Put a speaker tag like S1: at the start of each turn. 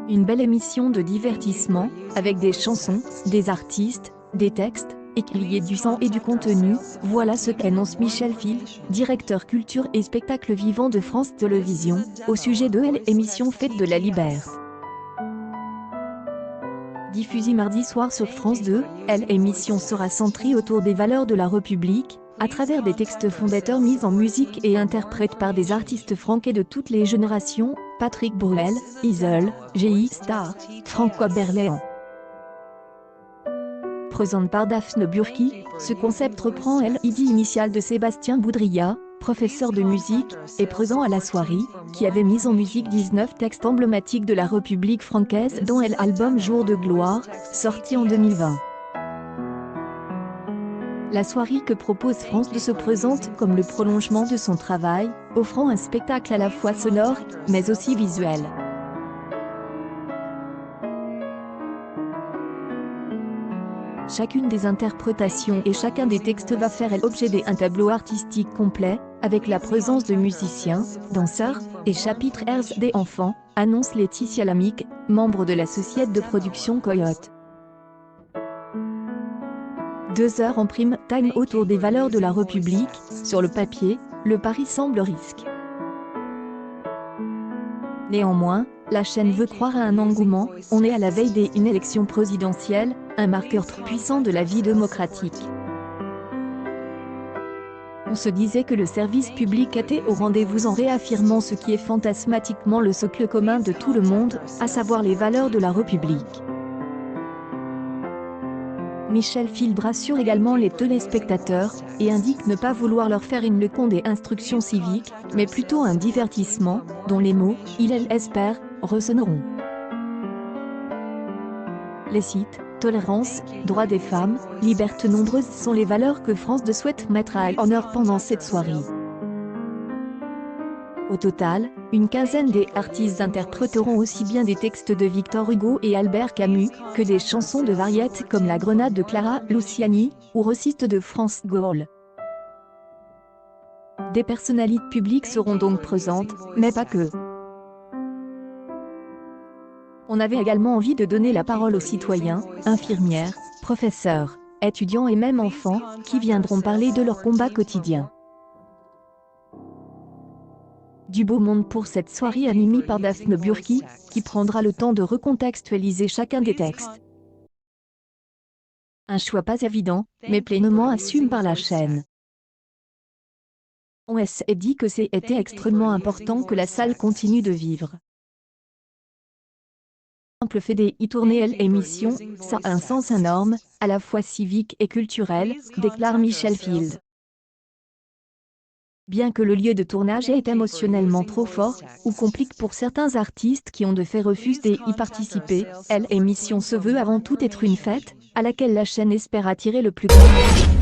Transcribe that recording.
S1: Une belle émission de divertissement, avec des chansons, des artistes, des textes, et qu'il y ait du sang et du contenu, voilà ce qu'annonce Michel Fil, directeur culture et spectacle vivant de France Télévisions, au sujet de l'émission Fête de la Liberté. Diffusée mardi soir sur France 2, l'émission sera centrée autour des valeurs de la République, à travers des textes fondateurs mis en musique et interprètes par des artistes franqués de toutes les générations, Patrick Bruel, Isole, G.I. Star, François Berléand. Présente par Daphne Burki, ce concept reprend l'idée initiale de Sébastien Boudria, professeur de musique, et présent à la soirée, qui avait mis en musique 19 textes emblématiques de la République française dont l'album Jour de gloire, sorti en 2020. La soirée que propose France 2 se présente comme le prolongement de son travail, offrant un spectacle à la fois sonore, mais aussi visuel. Chacune des interprétations et chacun des textes va faire l'objet d'un tableau artistique complet, avec la présence de musiciens, danseurs, et chapitres airs des enfants, annonce Laetitia Lamique, membre de la société de production Coyote. 2 heures en prime time autour des valeurs de la République, sur le papier, le pari semble risque. Néanmoins, la chaîne veut croire à un engouement, on est à la veille d'une élection présidentielle, un marqueur trop puissant de la vie démocratique. On se disait que le service public était au rendez-vous en réaffirmant ce qui est fantasmatiquement le socle commun de tout le monde, à savoir les valeurs de la République. Michel Fil rassure également les téléspectateurs, et indique ne pas vouloir leur faire une leçon des instructions civiques, mais plutôt un divertissement, dont les mots, il espère, résonneront. Les sites, tolérance, droits des femmes, liberté nombreuses sont les valeurs que France 2 souhaite mettre à l'honneur pendant cette soirée. Au total, une quinzaine d'artistes interpréteront aussi bien des textes de Victor Hugo et Albert Camus, que des chansons de variété comme La Grenade de Clara Luciani, ou Recite de France Gaulle. Des personnalités publiques seront donc présentes, mais pas que. On avait également envie de donner la parole aux citoyens, infirmières, professeurs, étudiants et même enfants, qui viendront parler de leur combat quotidien. Du beau monde pour cette soirée animée par Daphne Burki, qui prendra le temps de recontextualiser chacun des textes. Un choix pas évident, mais pleinement assumé par la chaîne. On s'est dit que c'était extrêmement important que la salle continue de vivre. Simple fait d'y tourner l'émission, ça a un sens énorme, à la fois civique et culturel, déclare Michel Field. Bien que le lieu de tournage est émotionnellement trop fort, ou complique pour certains artistes qui ont de fait refusé d'y participer, l'émission se veut avant tout être une fête, à laquelle la chaîne espère attirer le plus grand nombre.